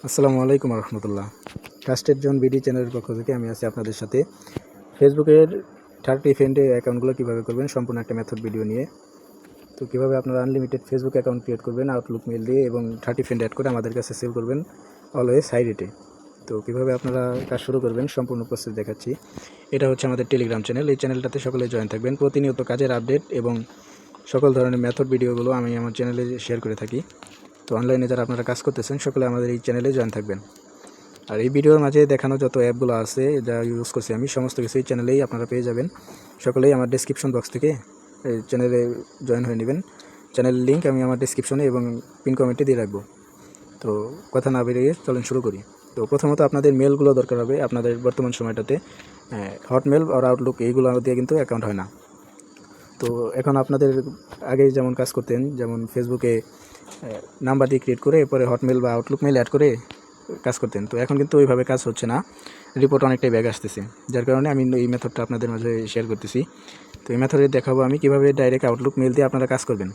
আসসালামু আলাইকুম রহমতুল্লাহ। কাস্টের জন বিডি চ্যানেলের পক্ষ থেকে আমি আছি আপনাদের সাথে। ফেসবুকের 30 ফ্রেন্ডে অ্যাকাউন্টগুলো কীভাবে করবেন সম্পূর্ণ একটা মেথড ভিডিও নিয়ে। তো কীভাবে আপনারা আনলিমিটেড ফেসবুক অ্যাকাউন্ট ক্রিয়েট করবেন আউটলুক মেল দিয়ে এবং 30 ফ্রেন্ড অ্যাড করে আমাদের কাছে সেল করবেন অলওয়েজ হাই রেটে। তো কীভাবে আপনারা কাজ শুরু করবেন সম্পূর্ণ প্রসেস দেখাচ্ছি। এটা হচ্ছে আমাদের টেলিগ্রাম চ্যানেল। এই চ্যানেলটাতে সকলে জয়েন থাকবেন। প্রতিনিয়ত কাজের আপডেট এবং সকল ধরনের মেথড ভিডিওগুলো আমি আমার চ্যানেলে শেয়ার করে থাকি। তো অনলাইনে যারা আপনারা কাজ করতেছেন সকলে আমাদের এই চ্যানেলে জয়েন থাকবেন। আর এই ভিডিওর মাঝে দেখানো যত অ্যাপগুলো আছে যা ইউজ করছি আমি সমস্ত কিছু এই চ্যানেলেই আপনারা পেয়ে যাবেন। সকলেই আমার ডেসক্রিপশন বক্স থেকে এই চ্যানেলে জয়েন হয়ে নেবেন। চ্যানেলের লিঙ্ক আমি আমার ডেসক্রিপশনে এবং পিন কমেন্টে দিয়ে রাখবো। তো কথা না বেরিয়ে চলেন শুরু করি। তো প্রথমত আপনাদের মেলগুলো দরকার হবে। আপনাদের বর্তমান সময়টাতে হটমেল আর আউটলুক এইগুলো দিয়ে কিন্তু অ্যাকাউন্ট হয় না। তো এখন আপনাদের আগে যেমন কাজ করতেন, যেমন ফেসবুকে নাম্বার দিয়ে ক্রিয়েট করে এরপরে হটমেল বা আউটলুক মেল অ্যাড করে কাজ করতেন, তো এখন কিন্তু ওইভাবে কাজ হচ্ছে না। রিপোর্ট অনেকটাই ব্যাগ আসতেছে, যার কারণে আমি এই মেথডটা আপনাদের মাঝে শেয়ার করতেছি। তো এই মেথডে দেখাবো আমি কীভাবে ডাইরেক্ট আউটলুক মেল দিয়ে আপনারা কাজ করবেন।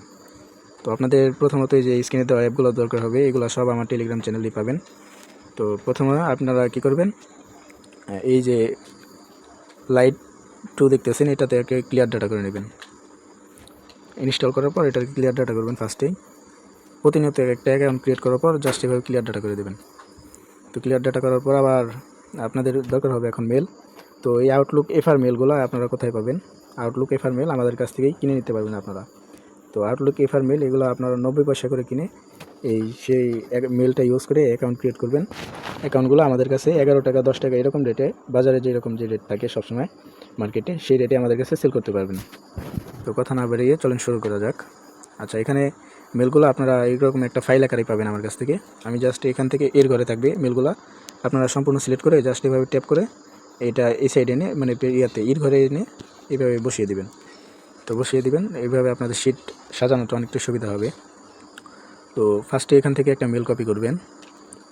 তো আপনাদের প্রথমত এই যে স্ক্রিনে দেওয়া অ্যাপগুলো দরকার হবে, এগুলো সব আমার টেলিগ্রাম চ্যানেলেই পাবেন। তো প্রথমে আপনারা কী করবেন, এই যে লাইট 2 দেখতেছেন এটাতে একটা ক্লিয়ার ডাটা করে নেবেন। ইনস্টল করার পর এটাকে ক্লিয়ার ডাটা করবেন। ফার্স্টেই প্রতিনিয়ত একটা অ্যাকাউন্ট ক্রিয়েট করার পর জাস্ট এভাবে ক্লিয়ার ডাটা করে দেবেন। তো ক্লিয়ার ডাটা করার পর আবার আপনাদের দরকার হবে এখন মেল। তো এই আউটলুক এফআর মেলগুলো আপনারা কোথায় পাবেন? আউটলুক এফআর মেল আমাদের কাছ থেকেই কিনে নিতে পারবেন আপনারা। তো আউটলুক এফআর মেল এগুলো আপনারা 90 পয়সা করে কিনে সেই মেলটা ইউজ করে অ্যাকাউন্ট ক্রিয়েট করবেন। অ্যাকাউন্টগুলো আমাদের কাছে 11 টাকা 10 টাকা এরকম রেটে, বাজারে যেরকম যে রেট থাকে সবসময় মার্কেটে, সেই রেটে আমাদের কাছে সেল করতে পারবেন। তো কথা না বেরিয়ে চলেন শুরু করা যাক। আচ্ছা, এখানে মেলগুলো আপনারা এইরকম একটা ফাইল আকারে পাবেন আমার কাছ থেকে। আমি জাস্ট এখান থেকে এর ঘরে থাকবে মেলগুলো, আপনারা সম্পূর্ণ সিলেক্ট করে জাস্ট এভাবে ট্যাপ করে এটা এই সাইডে এনে মানে এর ঘরে এনে এইভাবে বসিয়ে দেবেন। তো বসিয়ে দিবেন এইভাবে আপনাদের শিট সাজানোটা অনেকটা সুবিধা হবে। তো ফার্স্টে এখান থেকে একটা মেল কপি করবেন,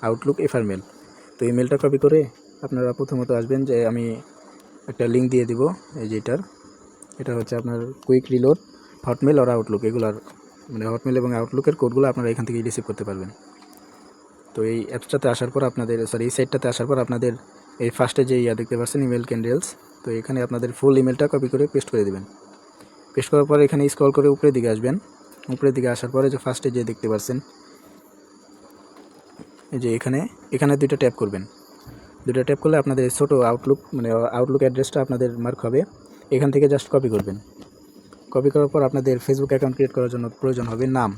আউটলুক এফআর মেল। তো এই মেলটা কপি করে আপনারা প্রথমত আসবেন যে আমি একটা লিঙ্ক দিয়ে দিব এই যে এটা হচ্ছে আপনার কুইক রিলোড হটমেল আর আউটলুক, এগুলার মানে হটমেল এবং আউটলুকের কোডগুলো আপনারা এখান থেকে রিসিভ করতে পারবেন। তো এই অ্যাপসটাতে আসার পর আপনাদের এই সাইটটাতে আসার পর আপনাদের এই ফার্স্টে যে দেখতে পাচ্ছেন ইমেল ক্যান্ডেলস, তো এখানে আপনাদের ফুল ইমেলটা কপি করে পেস্ট করে দেবেন। পেস্ট করার পর এখানে স্ক্রল করে উপরের দিকে আসবেন। উপরের দিকে আসার পরে যে ফার্স্টে যে দেখতে পাচ্ছেন এই যে এখানে দুইটা ট্যাপ করবেন। দুইটা ট্যাপ করলে আপনাদের ছোটো আউটলুক মানে আউটলুক অ্যাড্রেসটা আপনাদের মার্ক হবে। এখান থেকে জাস্ট কপি করবেন। কপি করার পর আপনাদের ফেসবুক অ্যাকাউন্ট ক্রিয়েট করার জন্য প্রয়োজন হবে নাম।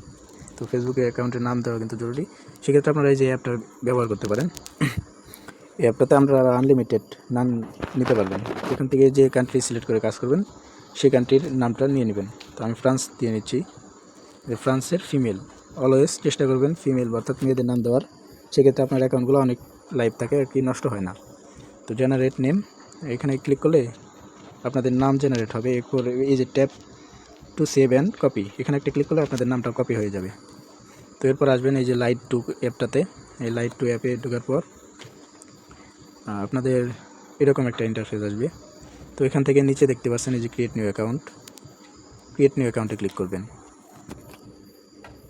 তো ফেসবুকে অ্যাকাউন্টের নাম দেওয়া কিন্তু জরুরি। সেক্ষেত্রে আপনারা এই যে অ্যাপটা ব্যবহার করতে পারেন। এই অ্যাপটাতে আমরা আনলিমিটেড নাম নিতে পারবেন। এখান থেকে যে কান্ট্রি সিলেক্ট করে কাজ করবেন সেই কান্ট্রির নামটা নিয়ে নেবেন। তো আমি ফ্রান্স দিয়ে নিচ্ছি। ফ্রান্সের ফিমেল, অলওয়েজ চেষ্টা করবেন ফিমেল অর্থাৎ মেয়েদের নাম দেওয়ার। সেক্ষেত্রে আপনার অ্যাকাউন্টগুলো অনেক লাইভ থাকে আর কি, নষ্ট হয় না। তো জেনারেট নেম এখানে ক্লিক করলে আপনাদের নাম জেনারেট হবে। এরপর এই যে tap to save and copy, এখানে একটা ক্লিক করলে আপনাদের নামটা কপি হয়ে যাবে। তো এরপর আসবেন এই যে লাইট 2 অ্যাপটাতে। এই লাইট 2 অ্যাপে ঢোকার পর আপনাদের এরকম একটা ইন্টারফেস আসবে। তো এখান থেকে নিচে দেখতে পাচ্ছেন এই যে create new account, create new অ্যাকাউন্টে ক্লিক করবেন।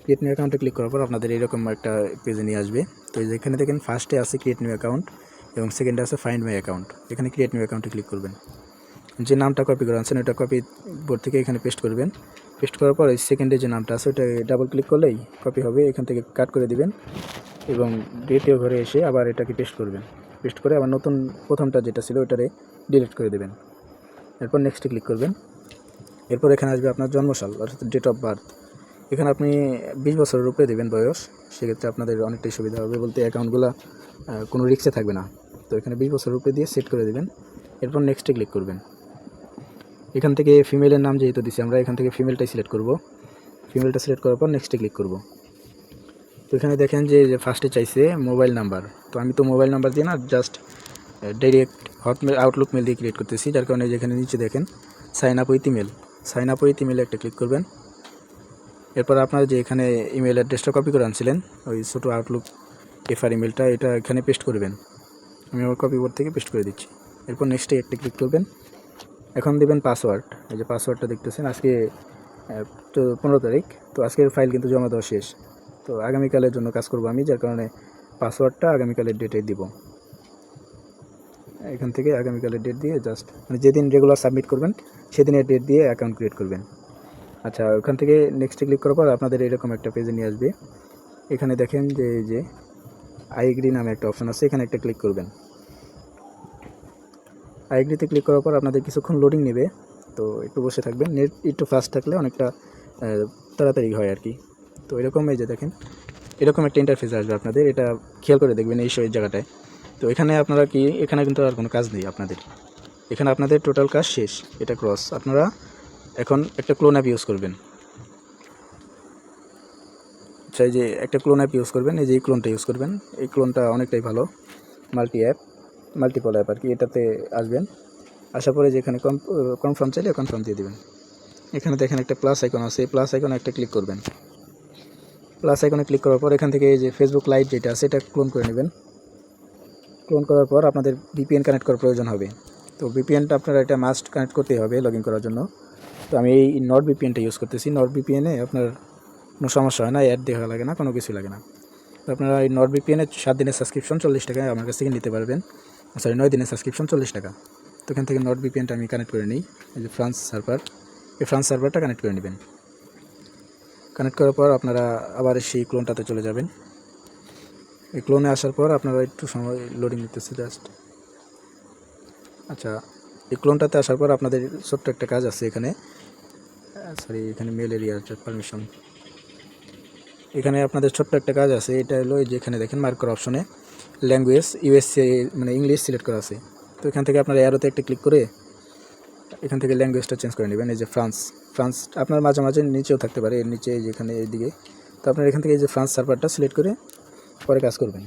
ক্রিয়েট নিউ অ্যাকাউন্টে ক্লিক করার পর আপনাদের এরকম একটা পেজে নিয়ে আসবে। তো এখানে দেখেন ফার্স্টে আছে ক্রিয়েট নিউ অ্যাকাউন্ট এবং সেকেন্ডে আছে ফাইন্ড মাই অ্যাকাউন্ট। এখানে ক্রিয়েট নিউ অ্যাকাউন্টে ক্লিক করবেন। যে নামটা কপি করে আনছেন ওটা কপি বোর্ড থেকে এখানে পেস্ট করবেন। পেস্ট করার পর এই সেকেন্ডে যে নামটা আছে ওটা ডাবল ক্লিক করলেই কপি হবে। এখান থেকে কাট করে দিবেন এবং দ্বিতীয় ঘরে এসে আবার এটাকে পেস্ট করবেন। পেস্ট করে আবার নতুন প্রথমটা যেটা ছিল ওটারে ডিলিট করে দেবেন। এরপর নেক্সটে ক্লিক করবেন। এরপর এখানে আসবে আপনার জন্মসাল অর্থাৎ ডেট অফ বার্থ। এখানে আপনি 20 বছরের উপরে দেবেন বয়স। সেক্ষেত্রে আপনাদের অনেকটাই সুবিধা হবে, বলতে অ্যাকাউন্টগুলো কোনো রিস্কে থাকবে না। তো এখানে 20 বছরের উপরে দিয়ে সেট করে দেবেন। এরপর নেক্সটে ক্লিক করবেন। এখান থেকে ফিমেলের নাম যেহেতু দিচ্ছি আমরা, এখান থেকে ফিমেলটাই সিলেক্ট করব। ফিমেলটা সিলেক্ট করার পর নেক্সটে ক্লিক করব। তো এখানে দেখেন যে ফার্স্টে চাইছে মোবাইল নাম্বার। তো আমি তো মোবাইল নাম্বার দিয়ে না, just direct Hotmail Outlook mail দিয়ে ক্রিয়েট করতেছি, যার কারণে যেখানে নিচে দেখেন sign up with email, sign up with ইমেলে একটা ক্লিক করবেন। এরপর আপনারা যে এখানে ইমেল অ্যাড্রেসটা কপি করে আনছিলেন ওই ছোটো আউটলুক এফআর ইমেলটা, এটা এখানে পেস্ট করবেন। আমি আমার কপি বোর্ড থেকে পেস্ট করে দিচ্ছি। এরপর নেক্সটে একটা ক্লিক করবেন। এখন দেবেন পাসওয়ার্ড। এই যে পাসওয়ার্ডটা দেখতেছেন, আজকে তো 15 তারিখ। তো আজকের ফাইল কিন্তু জমা দেওয়া শেষ। তো আগামীকালের জন্য কাজ করব আমি, যার কারণে পাসওয়ার্ডটা আগামীকালের ডেটে দিব। এখান থেকে আগামীকালের ডেট দিয়ে জাস্ট মানে যেদিন রেগুলার সাবমিট করবেন সেদিনের ডেট দিয়ে অ্যাকাউন্ট ক্রিয়েট করবেন। আচ্ছা, ওখান থেকে নেক্সটে ক্লিক করার পর আপনাদের এরকম একটা পেজে নিয়ে আসবে। এখানে দেখেন যে এই যে আই এগ্রি নামে একটা অপশন আছে, এখানে একটা ক্লিক করবেন। আই এগ্রিতে ক্লিক করার পর আপনাদের কিছুক্ষণ লোডিং নেবে, তো একটু বসে থাকবেন। নেট একটু ফাস্ট থাকলে অনেকটা তাড়াতাড়ি হয় আর কি। তো এরকম এই যে দেখেন এরকম একটা ইন্টারফেস আসবে আপনাদের, এটা খেয়াল করে দেখবেন এই জায়গাটায়। তো এখানে আপনারা কি এখানে কিন্তু আর কোনো কাজ নেই আপনাদের, এখানে আপনাদের টোটাল কাজ শেষ, এটা ক্রস। আপনারা এখন একটা ক্লোন অ্যাপ ইউজ করবেন। আচ্ছা, এই যে একটা ক্লোন অ্যাপ ইউজ করবেন, এই যে এই ক্লোনটা ইউজ করবেন। এই ক্লোনটা অনেকটাই ভালো, মাল্টিপল অ্যাপ আর কি। এটাতে আসবেন, আসার পরে যেখানে কনফার্ম চাইলে কনফার্ম দিয়ে দেবেন। এখানে দেখেন একটা প্লাস আইকন আছে, এই প্লাস আইকনে একটা ক্লিক করবেন। প্লাস আইকনে ক্লিক করার পর এখান থেকে এই যে ফেসবুক লাইট যেটা আছে এটা ক্লোন করে নেবেন। ক্লোন করার পর আপনাদের ভিপিএন কানেক্ট করার প্রয়োজন হবে। তো ভিপিএনটা আপনারা এটা মাস্ট কানেক্ট করতেই হবে লগ ইন করার জন্য। তো আমি এই নট ভিপিএনটা ইউজ করতেছি। নট ভিপিএনে আপনার কোনো সমস্যা হয় না, অ্যাড দেখা লাগে না, কোনো কিছু লাগে না। তো আপনারা এই নট ভিপিএনে 7 দিনের সাবস্ক্রিপশন 40 টাকায় আমার কাছ থেকে নিতে পারবেন। সরি, 9 দিনের সাবস্ক্রিপশন 40 টাকা। তো এখান থেকে নট ভিপিএনটা আমি কানেক্ট করে নিই। এই যে ফ্রান্স সার্ভার, এই ফ্রান্স সার্ভারটা কানেক্ট করে নেবেন। কানেক্ট করার পর আপনারা আবার সেই ক্লোনটাতে চলে যাবেন। এই ক্লোনে আসার পর আপনারা একটু সময় লোডিং নিতেছে জাস্ট। আচ্ছা, এই ক্লোনটাতে আসার পর আপনাদের ছোট্ট একটা কাজ আছে এখানে, এখানে মেল এরিয়ার পারমিশন, এখানে আপনাদের ছোট্ট একটা কাজ আছে। এটা হলো এই যে এখানে দেখেন মার্ক করা অপশনে ল্যাঙ্গুয়েজ ইউএসএ মানে ইংলিশ সিলেক্ট করা আছে। তো এখান থেকে আপনারা অ্যারোতে একটা ক্লিক করে এখান থেকে ল্যাঙ্গুয়েজটা চেঞ্জ করে নেবেন। এই যে ফ্রান্স আপনার মাঝে মাঝে নিচেও থাকতে পারে, এর নিচে যেখানে এইদিকে। তো আপনার এখান থেকে এই যে ফ্রান্স সার্ভারটা সিলেক্ট করে পরে কাজ করবেন।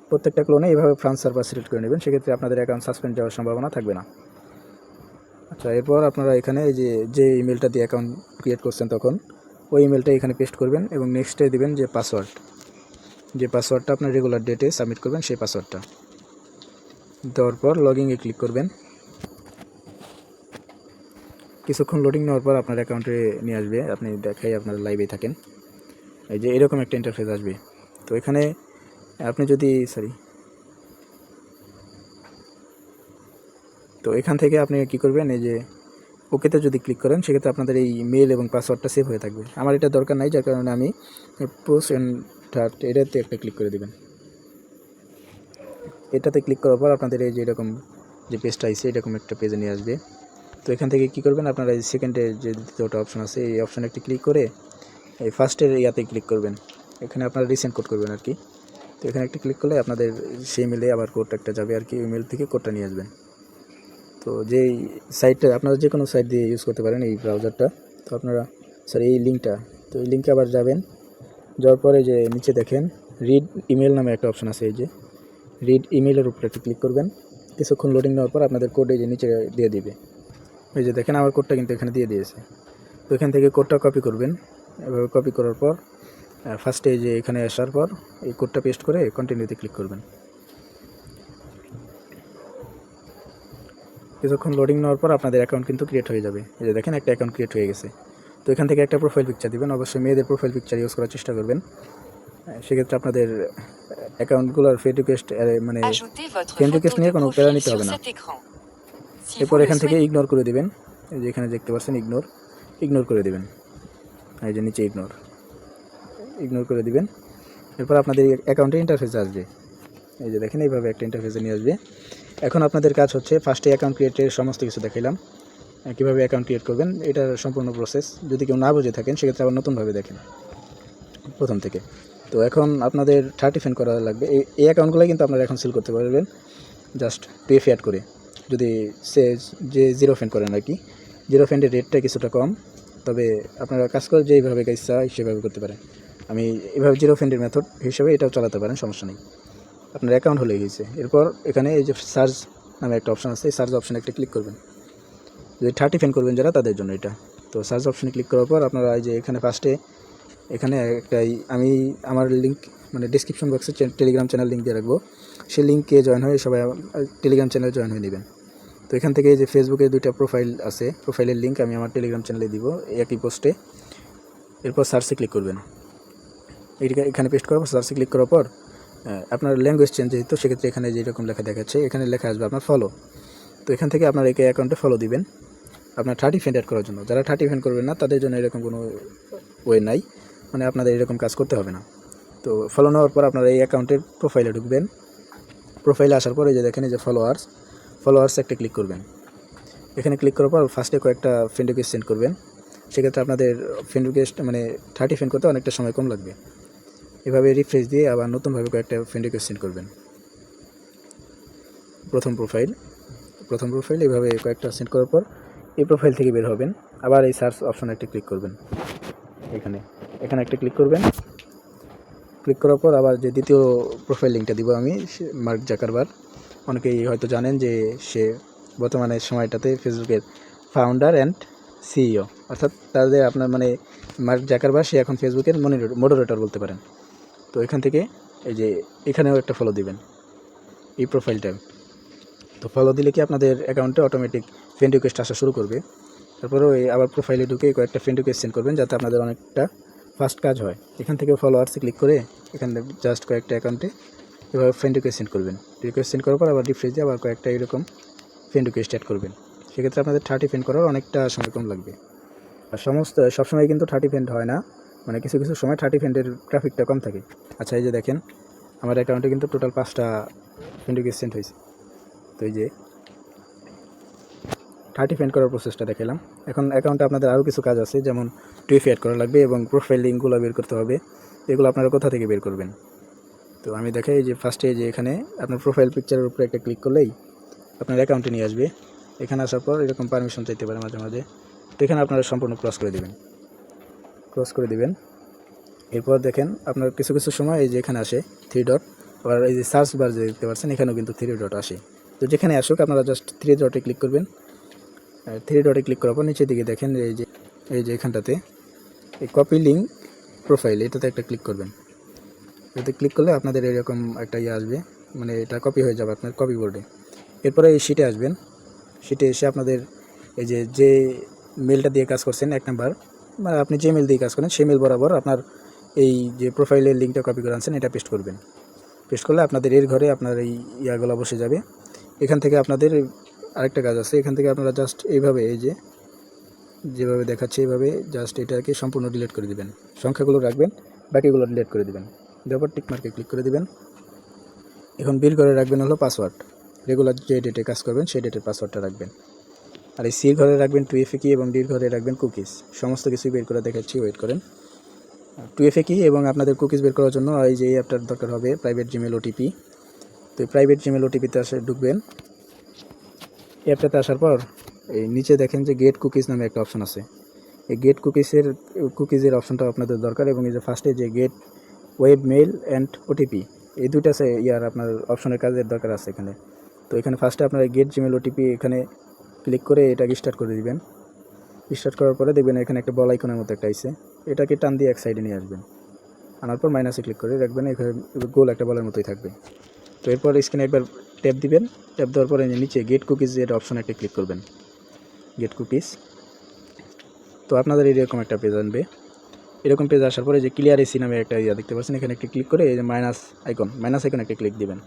প্রত্যেকটা ক্লোনে এইভাবে ফ্রান্স সার্ভার সিলেক্ট করে নেবেন, সেক্ষেত্রে আপনাদের অ্যাকাউন্ট সাসপেন্ড যাওয়ার সম্ভাবনা থাকবে না। আচ্ছা, এরপর আপনারা এখানে এই যে ইমেলটা দিয়ে অ্যাকাউন্ট ক্রিয়েট করছেন তখন ওই ইমেলটা এখানে পেস্ট করবেন এবং নেক্সটে দিবেন যে পাসওয়ার্ডটা আপনার রেগুলার ডেটে সাবমিট করবেন, সেই পাসওয়ার্ডটা দেওয়ার পর লগইনে ক্লিক করবেন। কিছুক্ষণ লোডিং নেওয়ার পর আপনার অ্যাকাউন্টে নিয়ে আসবে, আপনি দেখাই আপনার লাইভেই থাকেন। এই যে এরকম একটা ইন্টারফেস আসবে। তো এখানে আপনি যদি তো এখান থেকে আপনি কি করবেন, এই যে ওকেতে যদি ক্লিক করেন সেক্ষেত্রে আপনাদের এই মেল এবং পাসওয়ার্ডটা সেভ হয়ে থাকবে। আমার এটা দরকার নাই, যার কারণে আমি পোস্ট অ্যান্ড থার্ড এটাতে একটা ক্লিক করে দেবেন। এটাতে ক্লিক করার পর আপনাদের এই যে এরকম যে পেজটা আছে এরকম একটা পেজে নিয়ে আসবে। তো এখান থেকে কি করবেন, আপনারা এই সেকেন্ডে যে দ্বিতীয়টা অপশন আছে এই অপশানে একটি ক্লিক করে এই ফার্স্টের ইয়াতে ক্লিক করবেন। এখানে আপনারা রিসেন্ড কোড করবেন আর কি। তো এখানে একটা ক্লিক করলে আপনাদের সেই মেলে আবার কোড একটা যাবে আর কি, ওই মেল থেকে কোডটা নিয়ে আসবেন। তো যেই সাইটটা আপনারা যে কোনো সাইট দিয়ে ইউজ করতে পারেন এই ব্রাউজারটা। তো আপনারা এই লিঙ্কটা, তো এই লিঙ্কে আবার যাবেন। যাওয়ার পরে যে নিচে দেখেন রিড ইমেল নামে একটা অপশন আছে, এই যে রিড ইমেলের উপরে একটু ক্লিক করবেন। কিছুক্ষণ লোডিং নেওয়ার পর আপনাদের কোড এই যে নিচে দিয়ে দিবে। এই যে দেখেন আমার কোডটা কিন্তু এখানে দিয়ে দিয়েছে। তো এখান থেকে কোডটা কপি করবেন। এভাবে কপি করার পর ফার্স্টে এই যে এখানে আসার পর এই কোডটা পেস্ট করে কন্টিনিউতে ক্লিক করবেন। কিছুক্ষণ লোডিং নেওয়ার পর আপনাদের অ্যাকাউন্ট কিন্তু ক্রিয়েট হয়ে যাবে। এই যে দেখেন একটা অ্যাকাউন্ট ক্রিয়েট হয়ে গেছে। তো এখান থেকে একটা প্রোফাইল পিকচার দিবেন, অবশ্যই মেয়েদের প্রোফাইল পিকচার ইউজ করার চেষ্টা করবেন। সেক্ষেত্রে আপনাদের অ্যাকাউন্টগুলোর ফ্রেন্ড রিকোয়েস্ট মানে ফ্রেন্ড রিকোয়েস্ট নিয়ে কোনো প্যারা নিতে হবে না। এরপর এখান থেকে ইগনোর করে দেবেন, এই যে এখানে দেখতে পাচ্ছেন ইগনোর করে দেবেন। এই যে নিচে ইগনোর করে দিবেন। এরপর আপনাদের অ্যাকাউন্টে ইন্টারফেস আসবে। এই যে দেখেন এইভাবে একটা ইন্টারফেসে নিয়ে আসবে। এখন আপনাদের কাজ হচ্ছে ফার্স্টে অ্যাকাউন্ট ক্রিয়েটের সমস্ত কিছু দেখাইলাম, কীভাবে অ্যাকাউন্ট ক্রিয়েট করবেন এটার সম্পূর্ণ প্রসেস। যদি কেউ না বুঝে থাকেন সেক্ষেত্রে আবার নতুনভাবে দেখেন প্রথম থেকে। তো এখন আপনাদের 30 ফ্যান করা লাগবে। এই অ্যাকাউন্টগুলো কিন্তু আপনারা এখন সেল করতে পারবেন জাস্ট পে ফ্যাট করে। যদি যে 0 ফ্যান করেন আর কি, 0 ফ্যানের রেটটা কিছুটা কম, তবে আপনারা কাজ করে যেইভাবে ইচ্ছা সেভাবে করতে পারেন। আমি এভাবে 0 ফ্যানের মেথড হিসেবে এটাও চালাতে পারেন, সমস্যা নেই। আপনার অ্যাকাউন্ট হয়ে গেছে। এরপর এখানে এই যে সার্চ নামে একটা অপশান আছে, এই সার্চ অপশানে একটা ক্লিক করবেন। যদি 30 ফ্যান করবেন যারা তাদের জন্য এটা। তো সার্চ অপশানে ক্লিক করার পর আপনারা এই যে এখানে ফার্স্টে এখানে আমি আমার লিঙ্ক মানে ডিসক্রিপশন বক্সে টেলিগ্রাম চ্যানেল লিঙ্ক দিয়ে রাখবো, সেই লিঙ্কে জয়েন হয়ে সবাই টেলিগ্রাম চ্যানেলে জয়েন হয়ে নেবেন। তো এখান থেকে এই যে ফেসবুকে 2টা প্রোফাইল আছে, প্রোফাইলের লিঙ্ক আমি আমার টেলিগ্রাম চ্যানেলে দিব একই পোস্টে। এরপর সার্চে ক্লিক করবেন। এখানে পেস্ট করার পর সার্চে ক্লিক করার পর আপনার ল্যাঙ্গুয়েজ চেঞ্জ যেহেতু সেক্ষেত্রে এখানে যেরকম লেখা দেখাচ্ছে এখানে লেখা আসবে আপনার ফলো। তো এখান থেকে আপনার এই অ্যাকাউন্টে ফলো দিবেন আপনার 30 ফ্রেন্ড অ্যাড করার জন্য। যারা 30 ফ্রেন্ড করবেন না তাদের জন্য এরকম কোনো ওয়ে নাই, মানে আপনাদের এরকম কাজ করতে হবে না। তো ফলো নেওয়ার পর আপনারা এই অ্যাকাউন্টের প্রোফাইলে ঢুকবেন। প্রোফাইলে আসার পর এই যে দেখেন এই যে ফলোয়ার্স একটা ক্লিক করবেন। এখানে ক্লিক করার পর ফার্স্টে কয়েকটা ফ্রেন্ড রিকোয়েস্ট সেন্ড করবেন। সেক্ষেত্রে আপনাদের ফ্রেন্ড রিকোয়েস্ট মানে 30 ফ্রেন্ড করতে অনেকটা সময় কম লাগবে। এভাবে রিফ্রেশ দিয়ে আবার নতুনভাবে কয়েকটা ফ্রেন্ড রিকোয়েস্ট সেন্ড করবেন। প্রথম প্রোফাইল এভাবে কয়েকটা সেন্ড করার পর এই প্রোফাইল থেকে বের হবেন। আবার এই সার্চ অপশনে একটা ক্লিক করবেন। এখানে একটা ক্লিক করবেন। ক্লিক করার পর আবার যে দ্বিতীয় প্রোফাইল লিঙ্কটা দিব আমি, মার্ক জাকারবার্গ। অনেকেই হয়তো জানেন যে সে বর্তমানে সময়টাতে ফেসবুকের ফাউন্ডার অ্যান্ড সিইও, অর্থাৎ তাদের আপনার মানে মার্ক জাকারবার্গ সে এখন ফেসবুকের মডারেটর বলতে পারেন। তো এখান থেকে এই যে এখানেও একটা ফলো দিবেন এই প্রোফাইলটা। তো ফলো দিলে কি আপনাদের অ্যাকাউন্টে অটোমেটিক ফ্রেন্ড রিকোয়েস্ট আসা শুরু করবে। তারপরেও এই আবার প্রোফাইলে ঢুকে কয়েকটা ফ্রেন্ড রিকোয়েস্ট সেন্ড করবেন যাতে আপনাদের অনেকটা ফাস্ট কাজ হয়। এখান থেকে ফলোয়ার্সে ক্লিক করে এখানে জাস্ট কয়েকটা অ্যাকাউন্টে এভাবে ফ্রেন্ড রিকোয়েস্ট সেন্ড করবেন। রিকোয়েস্ট সেন্ড করার পর আবার রিফ্রেশ দিয়ে আবার কয়েকটা এরকম ফ্রেন্ড রিকোয়েস্ট অ্যাড করবেন। সেক্ষেত্রে আপনাদের 30 ফ্রেন্ড করার অনেকটা সময় কম লাগবে। আর সবসময় কিন্তু 30 ফ্রেন্ড হয় না, মানে কিছু সময় 30 ফ্রেন্ডের ট্রাফিকটা কম থাকে। আচ্ছা, এই যে দেখেন আমার অ্যাকাউন্টে কিন্তু টোটাল 5টা ফ্রেন্ড রিকোয়েস্ট সেন্ড হয়েছে। তো এই যে 30 ফ্রেন্ড করার প্রসেসটা দেখালাম। এখন অ্যাকাউন্টে আপনাদের আরও কিছু কাজ আছে, যেমন টুইফ অ্যাড করা লাগবে এবং প্রোফাইল লিঙ্কগুলো বের করতে হবে। এগুলো আপনারা কোথা থেকে বের করবেন? তো আমি দেখাই যে ফার্স্টে যে এখানে আপনার প্রোফাইল পিকচারের উপরে একটা ক্লিক করলেই আপনার অ্যাকাউন্টে নিয়ে আসবে। এখানে আসার পর এরকম পারমিশন চাইতে পারে মাঝে মাঝে। তো এখানে আপনারা সম্পূর্ণ ক্রস করে দিবেন। এরপর দেখেন আপনার কিছু সময় এই যে এখানে আসে 3 ডট, আবার এই যে সার্চ বার যে দেখতে পাচ্ছেন এখানেও কিন্তু 3 ডট আসে। তো যেখানে আসুক আপনারা জাস্ট 3 ডটে ক্লিক করবেন। 3 ডটে ক্লিক করার পর নিচের দিকে দেখেন এই যে এখানটাতে এই কপি লিঙ্ক প্রোফাইল এটাতে একটা ক্লিক করবেন। এতে ক্লিক করলে আপনাদের এরকম একটা আসবে, মানে এটা কপি হয়ে যাবে আপনার কপি বোর্ডে। এরপরে এই শিটে আসবেন। শিটে এসে আপনাদের এই যে মেলটা দিয়ে কাজ করছেন 1 নাম্বার, মানে আপনি যে মেল দিয়ে কাজ করেন সেই মেল বরাবর আপনার এই যে প্রোফাইলের লিঙ্কটা কপি করে আনছেন এটা পেস্ট করবেন। পেস্ট করলে আপনাদের এর ঘরে আপনার এই ইয়াগুলো বসে যাবে। এখান থেকে আপনাদের আরেকটা কাজ আছে, এখান থেকে আপনারা জাস্ট এইভাবে এই যেভাবে দেখাচ্ছে এইভাবে জাস্ট এটাকে সম্পূর্ণ ডিলিট করে দিবেন। সংখ্যাগুলো রাখবেন, বাকিগুলো ডিলিট করে দিবেন। তারপর টিক মার্কে ক্লিক করে দিবেন। এখন বের করে রাখবেন হলো পাসওয়ার্ড। রেগুলার যে ডেটে কাজ করবেন সেই ডেটের পাসওয়ার্ডটা রাখবেন। আর এই সির ঘরে রাখবেন 2FA কি এবং ডির ঘরে রাখবেন কুকিজ। সমস্ত কিছুই বের করে দেখাচ্ছি, ওয়েট করেন। 2FA কি এবং আপনাদের কুকিজ বের করার জন্য এই যে অ্যাপটার দরকার হবে প্রাইভেট জিমেল ওটিপি। তো এই প্রাইভেট জিমেল ওটিপিতে ঢুকবেন। অ্যাপটাতে আসার পর এই নিচে দেখেন যে গেট কুকিজ নামে একটা অপশন আছে। এই গেট কুকিজের অপশনটা আপনাদের দরকার, এবং এই যে ফার্স্টে যে get web mail and OTP এই দুইটা আপনার অপশনের কাজের দরকার আছে এখানে। তো এখানে ফার্স্টে আপনার গেট জিমেল ওটিপি এখানে ক্লিক করে এটাকে স্টার্ট করে দিবেন। স্টার্ট করার পরে দেখবেন এখানে একটা বল আইকনের মতো একটা আইছে, এটাকে টান দিয়ে এক সাইডে নিয়ে আসবেন। আনার পর মাইনাসে ক্লিক করে রাখবেন, এখানে গোল একটা বলের মতোই থাকবে। তো এরপর স্ক্রিনে একবার ট্যাপ দিবেন। ট্যাপ দেওয়ার পরে নিচে গেট কুকিজ এর অপশন একটা ক্লিক করবেন, গেট কুকিজ। তো আপনাদের এরকম একটা পেজ আনবে। এরকম পেজ আসার পরে যে ক্লিয়ার এসি নামে একটা দেখতে পাচ্ছেন, এখানে একটা ক্লিক করে এই যে মাইনাস আইকন একটা ক্লিক দিবেন।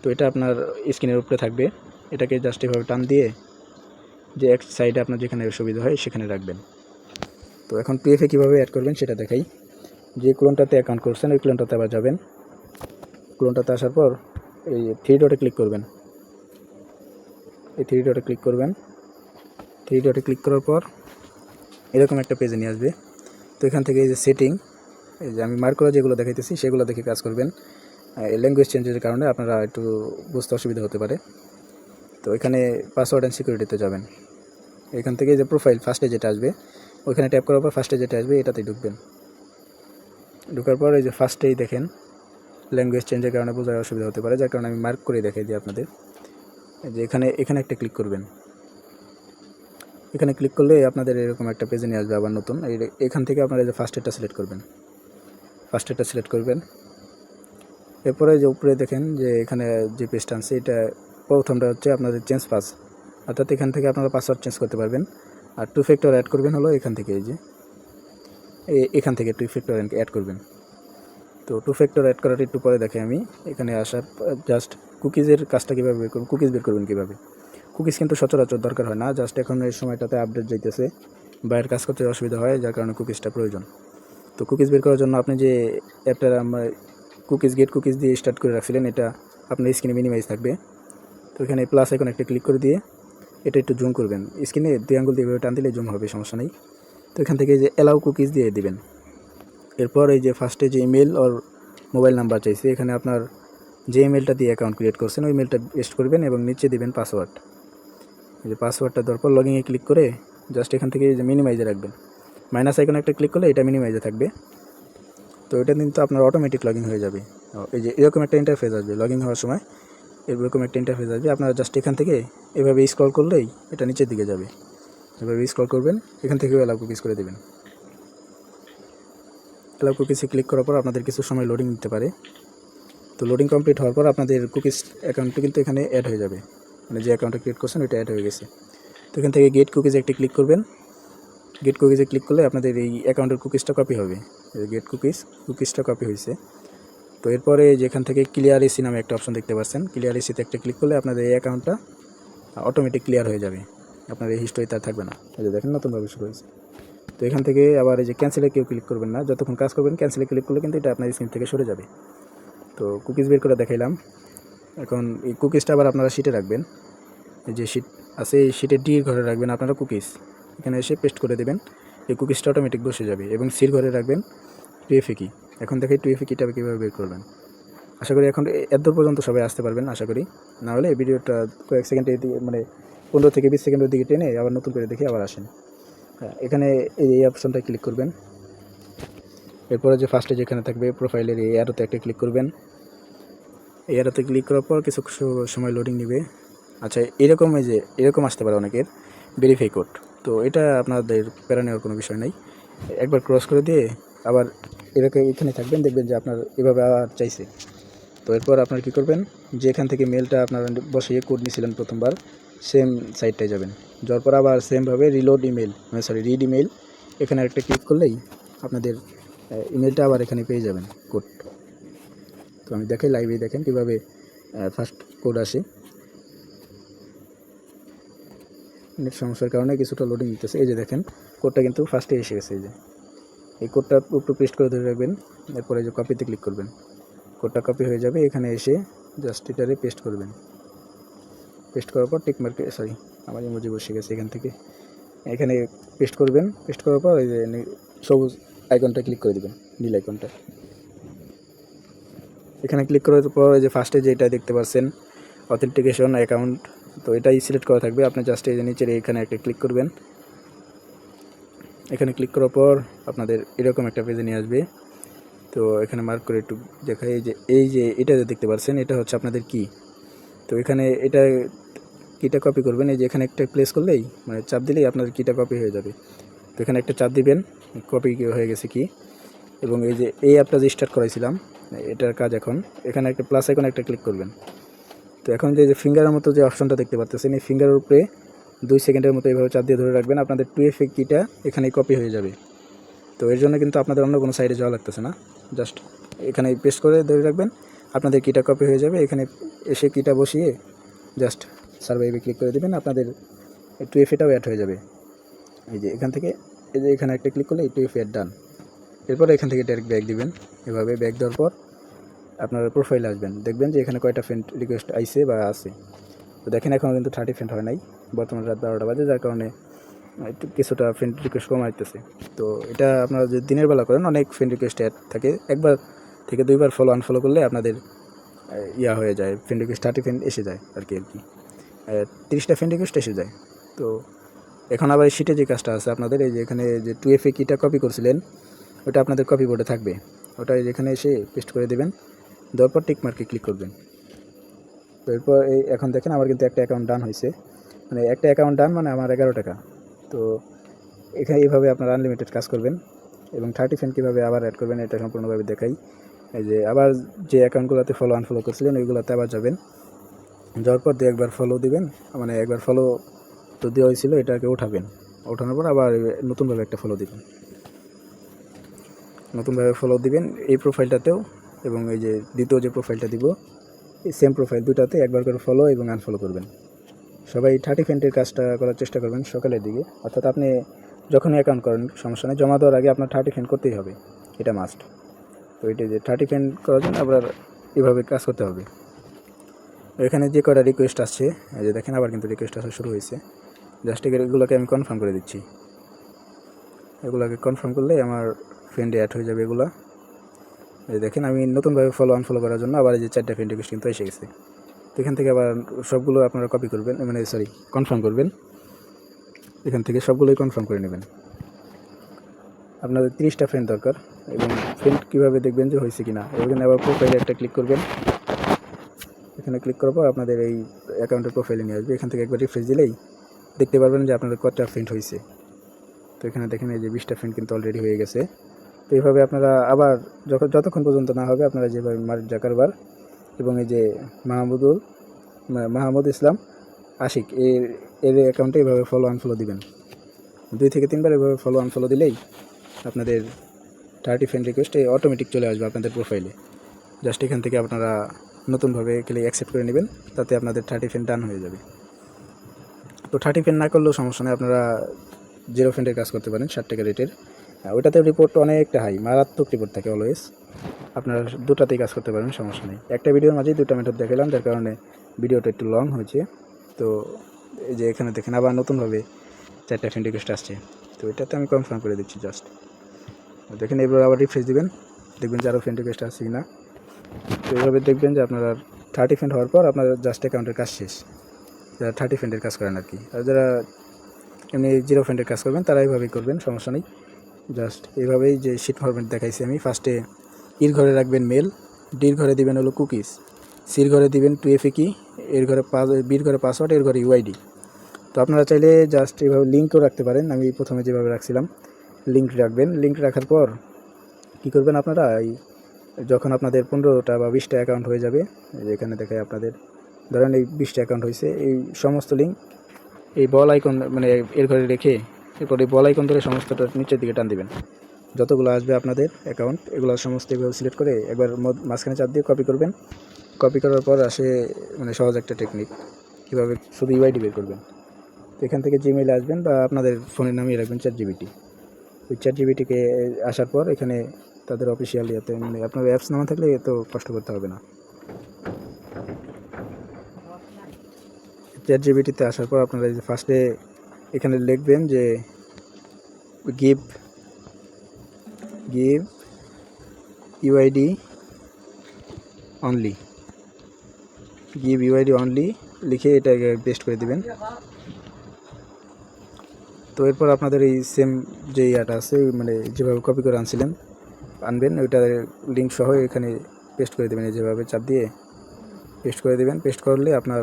তো এটা আপনার স্ক্রিনের উপরে থাকবে, এটাকে জাস্ট এভাবে টান দিয়ে যে এক সাইডে আপনার যেখানে সুবিধা হয় সেখানে রাখবেন। তো এখন PFA কীভাবে অ্যাড করবেন সেটা দেখাই। যে ক্লোনটাতে অ্যাকাউন্ট করছেন ওই ক্লোনটাতে আবার যাবেন। ক্লোনটাতে আসার পর এই 3 ডটে ক্লিক করবেন। এই 3 ডটে ক্লিক করবেন। 3 ডটে ক্লিক করার পর এরকম একটা পেজে নিয়ে আসবে। তো এখান থেকে এই যে সেটিং, এই যে আমি মার্ক করা যেগুলো দেখাইতেছি সেগুলো দেখে কাজ করবেন। ল্যাঙ্গুয়েজ চেঞ্জের কারণে আপনারা একটু বুঝতে অসুবিধা হতে পারে। তো এখানে পাসওয়ার্ড অ্যান্ড সিকিউরিটিতে যাবেন। এখান থেকে যে প্রোফাইল ফার্স্টে যেটা আসবে ওইখানে ট্যাপ করার পর ফার্স্টে যেটা আসবে এটাতেই ঢুকবেন। ঢোকার পর এই যে ফার্স্টেই দেখেন ল্যাঙ্গুয়েজ চেঞ্জের কারণে বোঝার অসুবিধা হতে পারে, যার কারণে আমি মার্ক করে দেখাই দিই আপনাদের। যে এখানে একটা ক্লিক করবেন। এখানে ক্লিক করলে আপনাদের এরকম একটা পেজে নিয়ে আসবে আবার নতুন। এখান থেকে আপনারা যে ফার্স্টেরটা সিলেক্ট করবেন। এরপরে যে উপরে দেখেন যে এখানে যে পেজটা আছে এটা প্রথমটা হচ্ছে আপনাদের চেঞ্জ পাস, অর্থাৎ এখান থেকে আপনারা পাসওয়ার্ড চেঞ্জ করতে পারবেন। আর 2 ফ্যাক্টর অ্যাড করবেন হলো এখান থেকে, এই যে এখান থেকে 2 ফ্যাক্টর অ্যাড করবেন। তো টু ফ্যাক্টর অ্যাড করাটা একটু পরে দেখে আমি। এখানে আসার জাস্ট কুকিজের কাজটা কীভাবে বের করবেন, কুকিজ বের করবেন কীভাবে। কুকিজ কিন্তু সচরাচর দরকার হয় না, জাস্ট এখন এই সময়টাতে আপডেট যাইতেছে, বাইরের কাজ করতে অসুবিধা হয়, যার কারণে কুকিজটা প্রয়োজন। তো কুকিজ বের করার জন্য আপনি যে অ্যাপটা কুকিজ গেট কুকিজ দিয়ে স্টার্ট করে রাখছিলেন, এটা আপনার স্ক্রিনে মিনিমাইজ থাকবে। তো এখানে প্লাস আইকন একটা ক্লিক করে দিয়ে এটা একটু জুম করবেন, স্ক্রিনে 2 আঙ্গুল দিয়ে টান দিলে জুম হবে, সমস্যা নেই। তো এখান থেকে যে অ্যালাউ কুকিজ দিয়ে দিবেন। এরপর এই যে ফার্স্টে যে ইমেল ওর মোবাইল নাম্বার চাইছে, এখানে আপনার যে ইমেলটা দিয়ে অ্যাকাউন্ট ক্রিয়েট করছেন ওই ইমেলটা পেস্ট করবেন এবং নিচে দিবেন পাসওয়ার্ড। এই যে পাসওয়ার্ডটা দেওয়ার পর লগইনে ক্লিক করে জাস্ট এখান থেকে যে মিনিমাইজে রাখবেন, মাইনাস আইকন একটা ক্লিক করলে এটা মিনিমাইজে থাকবে। তো এটা কিন্তু আপনার অটোমেটিক লগইন হয়ে যাবে। এই যে এরকম একটা ইন্টারফেস আসবে লগইন হওয়ার সময়, এরকম একটা ইন্টারফেস আসবে। আপনারা জাস্ট এখান থেকে এভাবে স্ক্রল করলেই এটা নিচের দিকে যাবে, এভাবে স্ক্রল করবেন, এখান থেকেও অ্যালাউ কুকিজ করে দেবেন। অ্যালাউ কুকিজে ক্লিক করার পর আপনাদের কিছু সময় লোডিং নিতে পারে। তো লোডিং কমপ্লিট হওয়ার পর আপনাদের কুকিজ অ্যাকাউন্টটা কিন্তু এখানে অ্যাড হয়ে যাবে, মানে যে অ্যাকাউন্টটা ক্রিয়েট করছেন ওইটা অ্যাড হয়ে গেছে। তো এখান থেকে গেট কুকিজে একটি ক্লিক করবেন। গেট কুকিজে ক্লিক করলে আপনাদের এই অ্যাকাউন্টের কুকিজটা কপি হবে। গেট কুকিজটা কপি হয়েছে। তো এরপরে যেখান থেকে ক্লিয়ার এসি নামে একটা অপশন দেখতে পাচ্ছেন, ক্লিয়ার এসিতে একটা ক্লিক করলে আপনাদের এই অ্যাকাউন্টটা অটোমেটিক ক্লিয়ার হয়ে যাবে, আপনার এই হিস্ট্রিতে আর থাকবে না। এই যে দেখেন নতুনভাবে শুরু হয়েছে। তো এখান থেকে আবার এই যে ক্যান্সেলে কেউ ক্লিক করবেন না, যতক্ষণ কাজ করবেন ক্যান্সেলে ক্লিক করলে কিন্তু এটা আপনার স্ক্রিন থেকে সরে যাবে। তো কুকিজ বের করে দেখাইলাম। এখন এই কুকিজটা আবার আপনারা শিটে রাখবেন, এই যে শিট আছে এই শিটের ডি ঘরে রাখবেন আপনারা কুকিজ, এখানে এসে পেস্ট করে দেবেন, এই কুকিজটা অটোমেটিক বসে যাবে। এবং সির ঘরে রাখবেন টুএফএ কি। এখন দেখে টুএফএ কিটা কীভাবে বের করবেন। আশা করি এখন এত দূর পর্যন্ত সবাই আসতে পারবেন আশা করি, না হলে ভিডিওটা কয়েক সেকেন্ডের দিকে মানে 15 থেকে 20 সেকেন্ডের দিকে টেনে আবার নতুন করে দেখে আবার আসেন। হ্যাঁ, এখানে এই অপশনটা ক্লিক করবেন। এরপরে যে ফার্স্টে যেখানে থাকবে প্রোফাইলের এই অ্যারোতে একটা ক্লিক করবেন। এই অ্যারোতে ক্লিক করার পর কিছু সময় লোডিং নেবে। আচ্ছা, এরকম আসতে পারে অনেকের ভেরিফাই কোড। তো এটা আপনাদের প্যারা নেওয়ার কোনো বিষয় নাই, একবার ক্রস করে দিয়ে আবার এখানে থাকবেন, দেখবেন যে আপনার এভাবে আবার চাইছে। তো এরপর আপনার কী করবেন, যে এখান থেকে মেলটা আপনারা বসিয়ে কোড নিয়েছিলেন প্রথমবার, সেম সাইটটায় যাবেন। যাওয়ার পর আবার সেমভাবে রিড ইমেল, এখানে একটা ক্লিক করলেই আপনাদের ইমেলটা আবার এখানে পেয়ে যাবেন কোড। তো আমি দেখাই লাইভে, দেখেন কীভাবে ফার্স্ট কোড আসে। নেট সমস্যার কারণে কিছুটা লোডিং নিতেছে। এই যে দেখেন কোডটা কিন্তু ফার্স্টে এসে গেছে। এই যে এই কোডটা উপরে পেস্ট করে ধরে রাখবেন, এরপরে যে কপিতে ক্লিক করবেন, কোডটা কপি হয়ে যাবে। এখানে এসে জাস্ট এটারে পেস্ট করবেন। পেস্ট করার পর টিক মার্কে আমার ইমোজি বসে গেছে, এখানে পেস্ট করবেন। পেস্ট করার পর এই যে সবুজ আইকনটা ক্লিক করে দেবেন, নীল আইকনটা। এখানে ক্লিক করার পর এই যে ফার্স্টে যেটা দেখতে পাচ্ছেন অথেন্টিকেশন অ্যাকাউন্ট, তো এটাই সিলেক্ট করা থাকবে। আপনি জাস্ট এই যে নিচের এখানে একটা ক্লিক করবেন। এখানে ক্লিক করার পর আপনাদের এরকম একটা পেজে নিয়ে আসবে। তো এখানে মার্ক করে একটু দেখাই, এই যে এটা দেখতে পাচ্ছেন, এটা হচ্ছে আপনাদের কি। তো এখানে এটা কিটা কপি করবেন, এই যে এখানে একটা প্লেস করলেই মানে চাপ দিলেই আপনার কিটা কপি হয়ে যাবে। তো এখানে একটা চাপ দিবেন, কপি হয়ে গেছে কি। এবং এই যে এই অ্যাপটা যে স্টার্ট করাইছিলাম এটার কাজ এখন, এখানে একটা প্লাস আইকন একটা ক্লিক করবেন। তো এখন যে ফিঙ্গারের মতো যে অপশনটা দেখতে পাচ্ছেন, এই ফিঙ্গারের উপরে 2 সেকেন্ডের মতো এইভাবে চাপ দিয়ে ধরে রাখবেন, আপনাদের 2FA কিটা এখানে কপি হয়ে যাবে। তো এর জন্য কিন্তু আপনাদের অন্য কোনো সাইডে যাওয়া লাগতেছে না, জাস্ট এখানে পেস্ট করে ধরে রাখবেন, আপনাদের কিটা কপি হয়ে যাবে। এখানে এসে কিটা বসিয়ে জাস্ট সার্ভাইভে ক্লিক করে দেবেন, আপনাদের 2FAটাও অ্যাড হয়ে যাবে। এই যে এখান থেকে এই যে এখানে একটা ক্লিক করলে 2FA অ্যাড ডান। এরপরে এখান থেকে ডাইরেক্ট ব্যাক দিবেন। এভাবে ব্যাক দেওয়ার পর আপনার প্রোফাইলে আসবেন, দেখবেন যে এখানে কয়টা ফ্রেন্ড রিকোয়েস্ট আইছে বা আছে। তো দেখেন এখনও কিন্তু 30 ফ্রেন্ড হয় নাই, বর্তমানে রাত 12টা বাজে, যার কারণে একটু কিছুটা ফ্রেন্ড রিকোয়েস্ট কম আসতেছে। তো এটা আপনারা যদি দিনের বেলা করেন অনেক ফ্রেন্ড রিকোয়েস্ট অ্যাড থাকে, একবার থেকে 2বার ফলো আনফলো করলে আপনাদের হয়ে যায়, ফ্রেন্ড রিকোয়েস্ট 30 ফ্রেন্ড এসে যায় আর কি 30টা ফ্রেন্ড রিকোয়েস্ট এসে যায়। তো এখন আবার এই শিটে যে কাজটা আছে আপনাদের, এই যে এখানে যে 2FA কিটা কপি করছিলেন ওটা আপনাদের কপি বোর্ডে থাকবে, ওটা যেখানে এসে পেস্ট করে দেবেন। দেওয়ার পর টিক মার্কে ক্লিক করবেন। তো এরপর এখন দেখেন আমার কিন্তু একটা অ্যাকাউন্ট ডান হয়েছে, মানে একটা অ্যাকাউন্ট ডান মানে আমার 11 টাকা। তো এখানে এইভাবে আপনারা আনলিমিটেড কাজ করবেন। এবং 30 ফ্রেন্ড কীভাবে আবার অ্যাড করবেন এটা সম্পূর্ণভাবে দেখাই। এই যে আবার যে অ্যাকাউন্টগুলোতে ফলো আনফলো করছিলেন ওইগুলোতে আবার যাবেন, যাওয়ার পর একবার ফলো দিবেন, মানে একবার ফলো তো দেওয়া হয়েছিল এটাকে ওঠানোর পর আবার নতুনভাবে একটা ফলো দিবেন, এই প্রোফাইলটাতেও এবং এই যে দ্বিতীয় যে প্রোফাইলটা দিব, এই সেম প্রোফাইল দুটাতে একবার করে ফলো এবং আনফলো করবেন। সবাই 30 ফেন্টের কাজটা করার চেষ্টা করবেন সকালের দিকে, অর্থাৎ আপনি যখনই অ্যাকাউন্ট করেন সমস্যা নেই, জমা দেওয়ার আগে আপনার 30 ফেন্ট করতেই হবে, এটা মাস্ট। তো এটা যে 30 ফেন্ট করার জন্য আবার এভাবে কাজ করতে হবে। এখানে যে কটা রিকোয়েস্ট আসছে, এই যে দেখেন আবার কিন্তু রিকোয়েস্ট আসা শুরু হয়েছে। জাস্ট এগুলোকে আমি কনফার্ম করে দিচ্ছি। এগুলোকে কনফার্ম করলে আমার ফ্রেন্ডে অ্যাড হয়ে যাবে এগুলো। এই দেখেন আমি নতুনভাবে ফলো আনফলো করার জন্য আবার এই যে 4টা ফ্রেন্ড রিকোয়েস্ট কিন্তু এসে গেছে। তো এখান থেকে আবার সবগুলো আপনারা কপি করবেন, মানে কনফার্ম করবেন। এখান থেকে সবগুলোই কনফার্ম করে নেবেন। আপনাদের 30টা ফ্রেন্ড দরকার, এবং ফ্রেন্ড কীভাবে দেখবেন যে হয়েছে কিনা, এখানে আবার প্রোফাইলে একটা ক্লিক করবেন। এখানে ক্লিক করার পর আপনাদের এই অ্যাকাউন্টের প্রোফাইলে নিয়ে আসবে। এখান থেকে একবার রিফ্রেশ দিলেই দেখতে পারবেন যে আপনাদের কতটা ফ্রেন্ড হয়েছে। তো এখানে দেখেন এই যে 20টা ফ্রেন্ড কিন্তু অলরেডি হয়ে গেছে। তো এইভাবে আপনারা আবার যতক্ষণ পর্যন্ত না হবে, আপনারা যেভাবে মার্ক জাকারবার এবং এই যে মাহমুদ ইসলাম আশিক এর অ্যাকাউন্টে এইভাবে ফলো আনফলো দিবেন। 2 থেকে 3 বার এভাবে ফলো আনফলো দিলেই আপনাদের 30 ফ্রেন্ড রিকোয়েস্ট অটোমেটিক চলে আসবে আপনাদের প্রোফাইলে। জাস্ট এখান থেকে আপনারা নতুনভাবে ক্লিক অ্যাকসেপ্ট করে নেবেন, তাতে আপনাদের 30 ফ্রেন্ড ডান হয়ে যাবে। তো 30 ফ্রেন্ড না করলেও সমস্যা নেই, আপনারা 0 ফ্রেন্ডের কাজ করতে পারেন 60 টাকা রেটের। ওইটাতে রিপোর্ট অনেকটা হাই, মারাত্মক রিপোর্ট থাকে অলওয়েজ। আপনারা দুটাতেই কাজ করতে পারেন, সমস্যা নেই। একটা ভিডিওর মাঝেই 2টা মেথড দেখালাম, যার কারণে ভিডিওটা একটু লং হয়েছে। তো এই যে এখানে দেখেন আবার নতুনভাবে 4টা ফ্রেন্ড রিকোয়েস্ট আসছে। তো এটাতে আমি কনফার্ম করে দিচ্ছি জাস্ট। দেখেন এবার আবার রিফ্রেশ দিবেন, দেখবেন যে আরও ফ্রেন্ড রিকোয়েস্ট আসছে কিনা। তো এইভাবে দেখবেন যে আপনারা 30 ফ্রেন্ড হওয়ার পর আপনার জাস্ট অ্যাকাউন্টের কাজ শেষ, যারা 30 ফ্রেন্ডের কাজ করেন আর কি। আর যারা এমনি 0 ফ্রেন্ডের কাজ করবেন তারা এইভাবেই করবেন, সমস্যা নেই। জাস্ট এইভাবেই যে শিট ফরম্যাট দেখাইছি আমি, ফার্স্টে ইর ঘরে রাখবেন মেল, ডির ঘরে দিবেন হলো কুকিজ, সির ঘরে দিবেন 2FA কি, এর ঘরে বির ঘরে পাসওয়ার্ড, এর ঘরে ইউআইডি। তো আপনারা চাইলে জাস্ট এইভাবে লিঙ্কও রাখতে পারেন, আমি প্রথমে যেভাবে রাখছিলাম লিঙ্ক রাখবেন। লিঙ্ক রাখার পর কী করবেন আপনারা, যখন আপনাদের 15টা বা 20টা অ্যাকাউন্ট হয়ে যাবে, এখানে দেখায় আপনাদের ধরেন এই 20টা অ্যাকাউন্ট হয়েছে, এই সমস্ত লিঙ্ক এই বল আইকন মানে এর ঘরে রেখে এরপর এই বল আইকন ধরে সমস্তটা নিচের দিকে টান দিবেন। যতগুলো আসবে আপনাদের অ্যাকাউন্ট, এগুলো সমস্ত এভাবে সিলেক্ট করে একবার মাঝখানে চাপ দিয়ে কপি করবেন। কপি করার পর আসে মানে সহজ একটা টেকনিক, কীভাবে শুধু ইউআইডি বের করবেন। তো এখান থেকে জিমেইলে আসবেন বা আপনাদের ফোনের নামিয়ে রাখবেন ChatGPT। ওই ChatGPTকে আসার পর এখানে তাদের অফিসিয়াল ইয়েতে মানে আপনার অ্যাপস নামা থাকলে এত কষ্ট করতে হবে না। ChatGPTতে আসার পর আপনারা এই যে ফার্স্টে এখানে লিখবেন যে give UID only, give UID only লিখে এটাকে পেস্ট করে দিবেন। তো এরপর আপনাদের এই সেম যে ইয়াটা আছে মানে যেভাবে কপি করে আনবেন ওইটা লিঙ্ক সহ এখানে পেস্ট করে দেবেন, এই যেভাবে চাপ দিয়ে পেস্ট করে দেবেন। পেস্ট করলে আপনার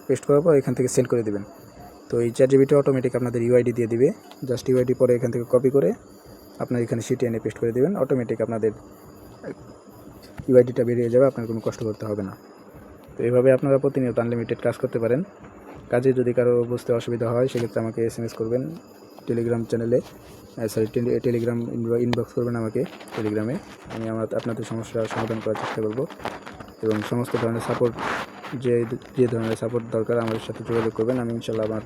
পেস্ট করার পর এখান থেকে সেন্ড করে দেবেন। তো এই ChatGPT অটোমেটিক আপনাদের ইউআইডি দিয়ে দিবে। জাস্ট ইউআইডি পরে এখান থেকে কপি করে আপনার এখানে শিটে এনে পেস্ট করে দেবেন, অটোমেটিক আপনাদের ইউআইডিটা বেরিয়ে যাবে, আপনার কোনো কষ্ট করতে হবে না। তো এইভাবে আপনারা প্রতিনিয়ত আনলিমিটেড কাজ করতে পারেন। কাজে যদি কারো বুঝতে অসুবিধা হয় সেক্ষেত্রে আমাকে SMS করবেন টেলিগ্রাম চ্যানেলে, টেলিগ্রাম ইনবক্স করবেন আমাকে টেলিগ্রামে। আমি আপনাদের সমস্যার সমাধান করার চেষ্টা করব, এবং সমস্ত ধরনের সাপোর্ট যে ধরনের সাপোর্ট দরকার আমাদের সাথে যোগাযোগ করবেন। আমি ইনশাল্লাহ আমার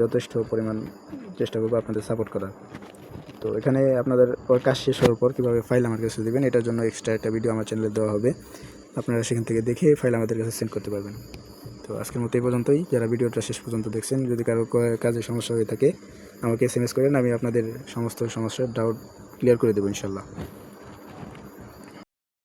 যথেষ্ট পরিমাণ চেষ্টা করবো আপনাদের সাপোর্ট করার। তো এখানে আপনাদের কাজ শেষ হওয়ার পর কীভাবে ফাইল আমার কাছে দেবেন, এটার জন্য এক্সট্রা একটা ভিডিও আমার চ্যানেলে দেওয়া হবে, আপনারা সেখান থেকে দেখে ফাইল আমাদের কাছে সেন্ড করতে পারবেন। তো আজকের মতো এই পর্যন্তই। যারা ভিডিওটা শেষ পর্যন্ত দেখছেন, যদি কারো কাজে সমস্যা হয়ে থাকে আমাকে SMS করেন, আমি আপনাদের সমস্ত সমস্যার ডাউট ক্লিয়ার করে দেবো ইনশাল্লাহ।